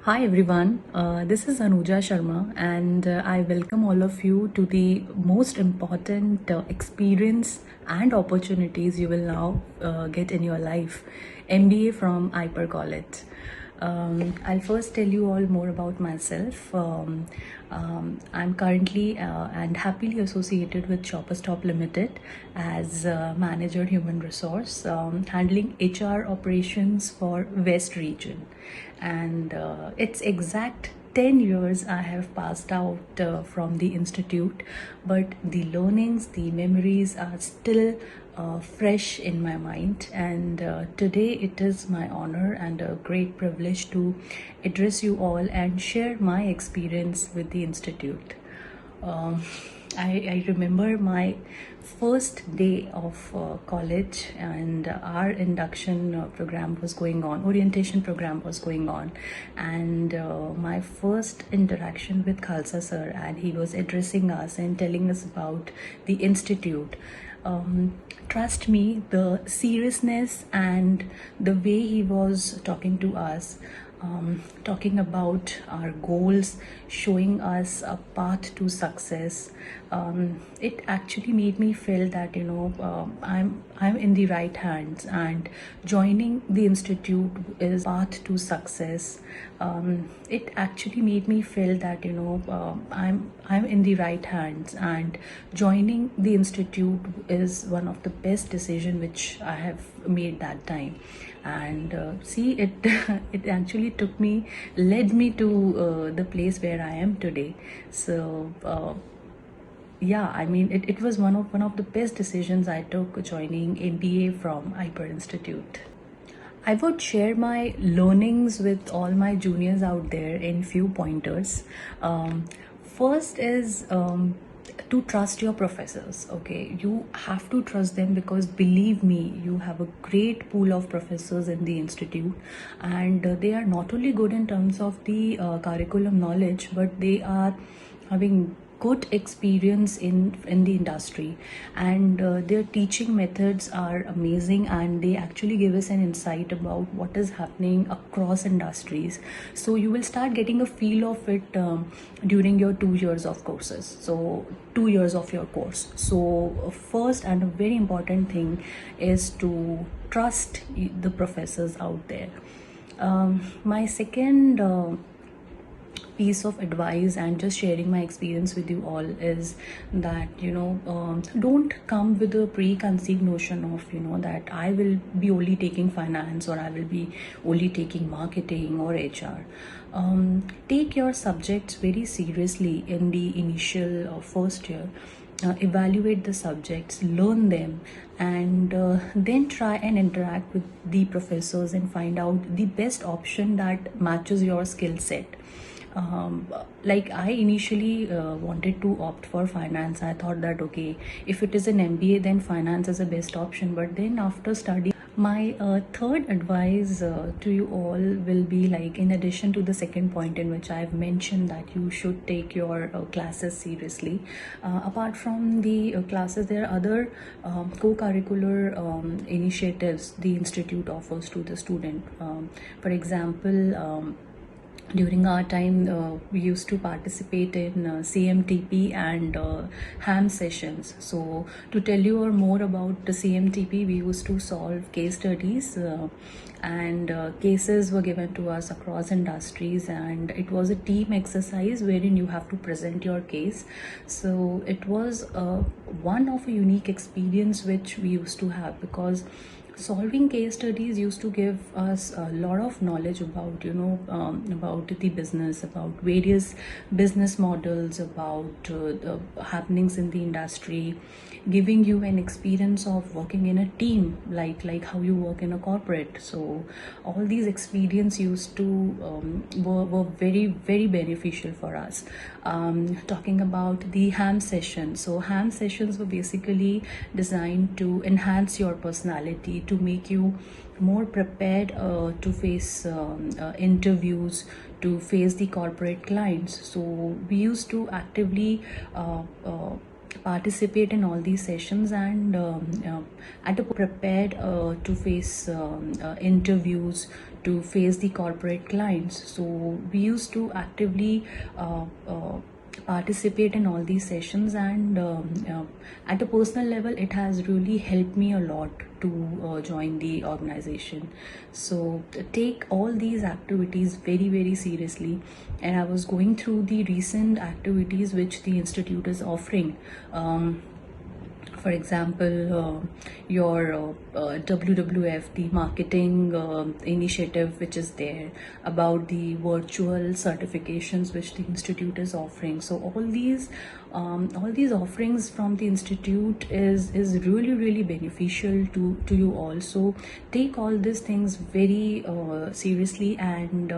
Hi everyone, this is Anuja Sharma, and I welcome all of you to the most important experience and opportunities you will now get in your life, MBA from Hyper College. I'll first tell you all more about myself. I'm currently and happily associated with Shoppers Stop Limited as Manager Human Resource, handling HR operations for West Region. And it's exact 10 years I have passed out from the institute, but the learnings, the memories are still fresh in my mind. And today it is my honor and a great privilege to address you all and share my experience with the institute. Um, I remember my first day of college, and our induction program was going on, orientation program was going on, and my first interaction with Khalsa sir, and he was addressing us and telling us about the institute. Trust me, the seriousness and the way he was talking to us, talking about our goals, showing us a path to success. It actually made me feel that I'm in the right hands, and joining the institute is path to success. It actually made me feel that I'm in the right hands, and joining the institute is one of the best decision which I have made that time. And see it it actually led me to the place where I am today. So yeah, I mean, it was one of the best decisions I took, joining MBA from Hyper Institute. I would share my learnings with all my juniors out there in few pointers. First is to trust your professors. Okay, you have to trust them, because believe me, you have a great pool of professors in the institute, and they are not only good in terms of the curriculum knowledge, but they are having good experience in the industry, and their teaching methods are amazing, and they actually give us an insight about what is happening across industries. So you will start getting a feel of it during your 2 years of courses, so 2 years of your course. So first and a very important thing is to trust the professors out there. My second piece of advice, and just sharing my experience with you all, is that don't come with a preconceived notion of that I will be only taking finance, or I will be only taking marketing or HR. Take your subjects very seriously in the initial first year. Evaluate the subjects, learn them, and then try and interact with the professors and find out the best option that matches your skill set. Like I initially wanted to opt for finance. I thought that okay, if it is an MBA, then finance is the best option. But then after studying, my third advice to you all will be, like, in addition to the second point in which I've mentioned that you should take your classes seriously. Apart from the classes, there are other co-curricular initiatives the institute offers to the student. For example, during our time, we used to participate in CMTP and ham sessions. So to tell you more about the CMTP, we used to solve case studies, and cases were given to us across industries, and it was a team exercise wherein you have to present your case. So it was one of a unique experience which we used to have, because solving case studies used to give us a lot of knowledge about about the business, about various business models, about the happenings in the industry, giving you an experience of working in a team, like how you work in a corporate. So all these experience used to were very very beneficial for us. Talking about the ham session, so ham sessions were basically designed to enhance your personality, to make you more prepared to face interviews, to face the corporate clients. So we used to actively participate in all these sessions and and to prepared to face interviews, to face the corporate clients. So we used to actively participate in all these sessions, and at a personal level it has really helped me a lot to join the organization. So take all these activities very very seriously. And I was going through the recent activities which the institute is offering. For example, your WWF, the marketing initiative which is there, about the virtual certifications which the institute is offering. So all these offerings from the institute is really really beneficial to you all. So take all these things very seriously, and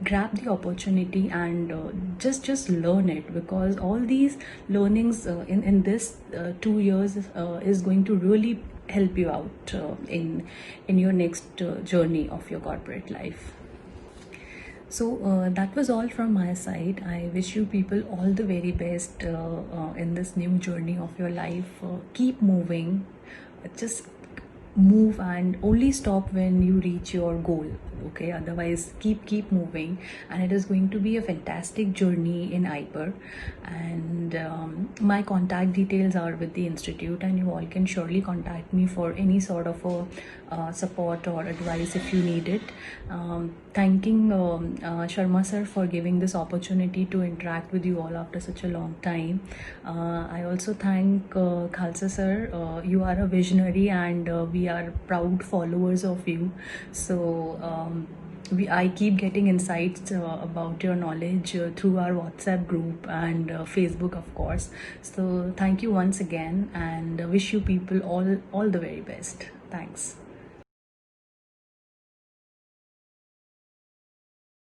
grab the opportunity, and just learn it, because all these learnings in this 2 years is going to really help you out in your next journey of your corporate life. So that was all from my side. I wish you people all the very best in this new journey of your life. Keep moving, just move, and only stop when you reach your goal. Okay, otherwise keep moving, and it is going to be a fantastic journey in IPER. And my contact details are with the institute, and you all can surely contact me for any sort of a support or advice if you need it. Thanking Sharma sir for giving this opportunity to interact with you all after such a long time. I also thank Khalsa sir. You are a visionary, and we are proud followers of you. So I keep getting insights about your knowledge through our WhatsApp group and Facebook, of course. So thank you once again, and wish you people all the very best. Thanks.